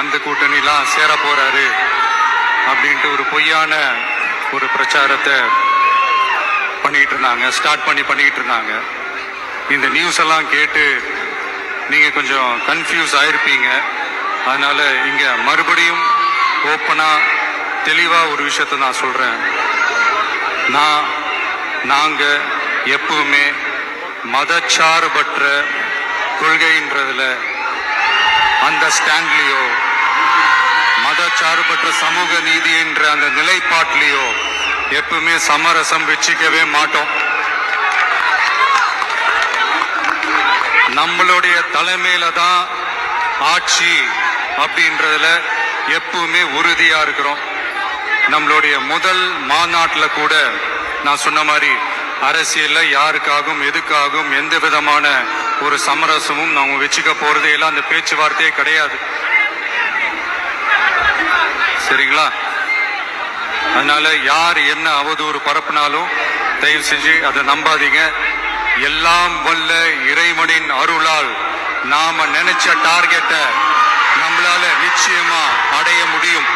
அந்த கூட்டணிலாம் சேர போறாரு அப்படின்ட்டு ஒரு பொய்யான ஒரு பிரச்சாரத்தை பண்ணிட்டு இருந்தாங்க. இந்த நியூஸ் எல்லாம் கேட்டு நீங்க கொஞ்சம் கன்ஃபியூஸ் ஆயிருப்பீங்க. அதனால இங்க மறுபடியும் ஓப்பனா தெளிவா ஒரு விஷயத்தை நான் சொல்றேன். நாங்க எப்பவுமே மதச்சார்பற்ற கொள்கைன்றதுல அந்த ஸ்டாண்ட்லயோ மதச்சார்பற்ற சமூக நீதி என்ற அந்த நிலைப்பாட்டிலேயோ எப்பவுமே சமரசம் வச்சுக்கவே மாட்டோம். நம்மளுடைய தலைமையில தான் ஆட்சி அப்படின்றதுல எப்பவுமே உறுதியா இருக்கிறோம். நம்மளுடைய முதல் மாநாட்டில் கூட நான் சொன்ன மாதிரி அரசியல்ல யாருக்காகவும் எதுக்காகவும் எந்த விதமான ஒரு சமரசமும் நாம வச்சுக்க போறதே எல்லாம் அந்த பேச்சுவார்த்தையே கிடையாது. சரிங்களா? அதனால யார் என்ன அவதூறு பரப்புனாலும் தயவு செஞ்சு அதை நம்பாதீங்க. எல்லாம் வல்ல இறைவனின் அருளால் நாம நினைச்ச டார்கெட்டை நம்மளால நிச்சயமா அடைய முடியும்.